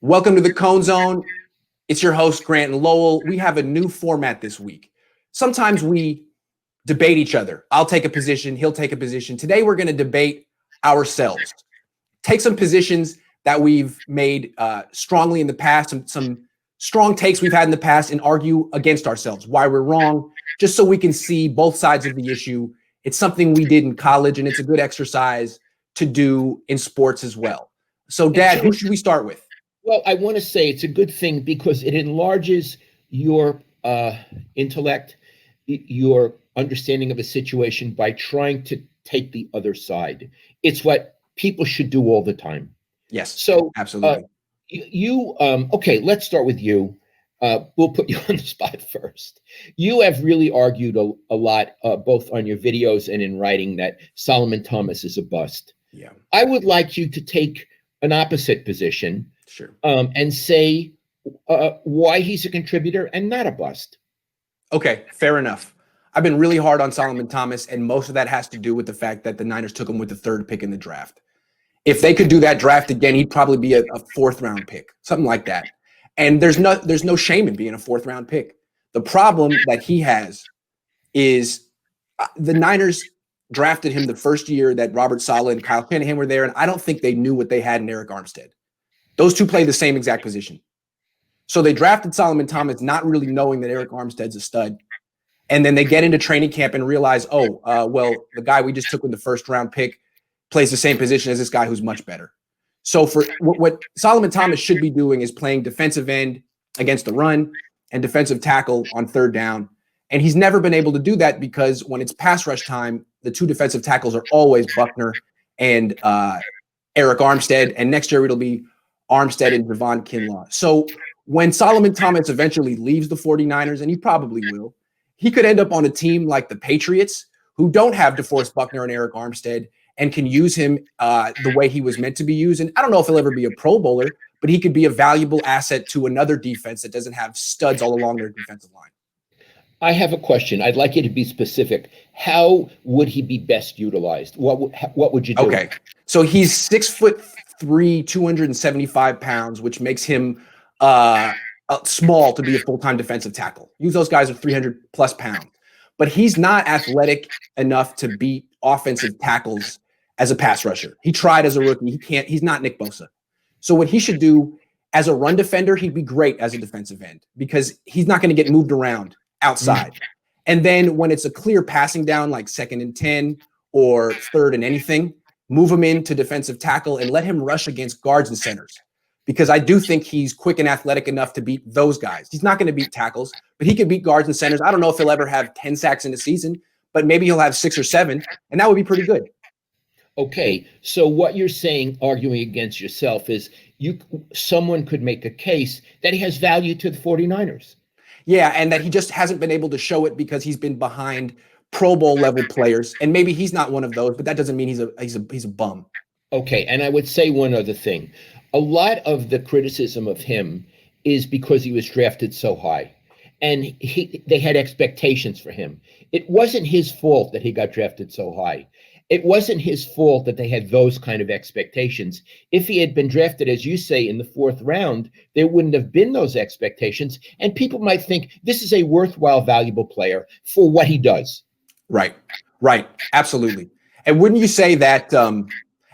Welcome to the Cohn Zone. It's your host, Grant and Lowell. We have a new format this week. Sometimes we debate each other. I'll take a position, he'll take a position. Today, we're going to debate ourselves. Take some positions that we've made strongly in the past, some strong takes we've had in the past, and argue against ourselves, why we're wrong, just so we can see both sides of the issue. It's something we did in college, and it's a good exercise to do in sports as well. So, Dad, who should we start with? Well, I want to say it's a good thing because it enlarges your intellect, your understanding of a situation by trying to take the other side. It's what people should do all the time. Yes, So absolutely. Okay, let's start with you. We'll put you on the spot first. You have really argued a lot, both on your videos and in writing, that Solomon Thomas is a bust. Yeah. I would like you to take an opposite position. Sure. And say why he's a contributor and not a bust. Okay, fair enough. I've been really hard on Solomon Thomas, and most of that has to do with the fact that the Niners took him with the third pick in the draft. If they could do that draft again, he'd probably be a fourth round pick, something like that. And there's no shame in being a fourth round pick. The problem that he has is the Niners drafted him the first year that Robert Saleh and Kyle Shanahan were there, and I don't think they knew what they had in Eric Armstead. Those two play the same exact position. So they drafted Solomon Thomas not really knowing that Eric Armstead's a stud. And then they get into training camp and realize, well, the guy we just took with the first round pick plays the same position as this guy who's much better. So for what Solomon Thomas should be doing is playing defensive end against the run and defensive tackle on third down. And he's never been able to do that because when it's pass rush time, the two defensive tackles are always Buckner and Eric Armstead. And next year it'll be Armstead and Javon Kinlaw. So when Solomon Thomas eventually leaves the 49ers, and he probably will, he could end up on a team like the Patriots, who don't have DeForest Buckner and Eric Armstead and can use him the way he was meant to be used. And I don't know if he'll ever be a Pro Bowler, but he could be a valuable asset to another defense that doesn't have studs all along their defensive line. I have a question. I'd like you to be specific. How would he be best utilized? What would you do? Okay, so he's 6'3", 275 pounds, which makes him small to be a full-time defensive tackle. Use those guys are 300 plus pounds, but he's not athletic enough to beat offensive tackles as a pass rusher. He tried as a rookie. He's not Nick Bosa. So what he should do as a run defender, he'd be great as a defensive end because he's not going to get moved around outside. And then when it's a clear passing down, like 2nd and 10 or 3rd and anything, move him into defensive tackle and let him rush against guards and centers. Because I do think he's quick and athletic enough to beat those guys. He's not going to beat tackles, but he could beat guards and centers. I don't know if he'll ever have 10 sacks in a season, but maybe he'll have 6 or 7, and that would be pretty good. Okay, so what you're saying, arguing against yourself, is someone could make a case that he has value to the 49ers. Yeah, and that he just hasn't been able to show it because he's been behind Pro Bowl level players, and maybe he's not one of those, but that doesn't mean he's a bum. Okay, and I would say one other thing. A lot of the criticism of him is because he was drafted so high, and they had expectations for him. It wasn't his fault that he got drafted so high. It wasn't his fault that they had those kind of expectations. If he had been drafted, as you say, in the 4th round, there wouldn't have been those expectations, and people might think this is a worthwhile, valuable player for what he does. Right, absolutely. And wouldn't you say that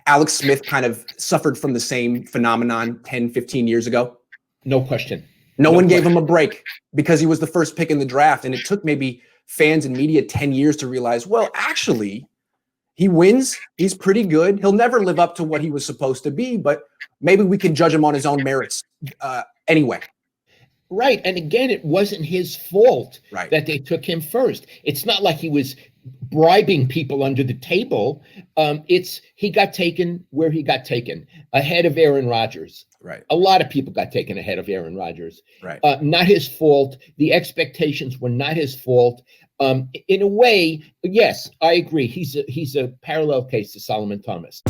Alex Smith kind of suffered from the same phenomenon 10, 15 years ago? No question. No one gave him a break because he was the first pick in the draft. And it took maybe fans and media 10 years to realize, well, actually, he wins. He's pretty good. He'll never live up to what he was supposed to be, but maybe we can judge him on his own merits anyway. Right. And again, it wasn't his fault that they took him first. It's not like he was bribing people under the table. He got taken where he got taken, ahead of Aaron Rodgers. Right. A lot of people got taken ahead of Aaron Rodgers. Right. Not his fault. The expectations were not his fault. In a way, yes, I agree. He's a parallel case to Solomon Thomas.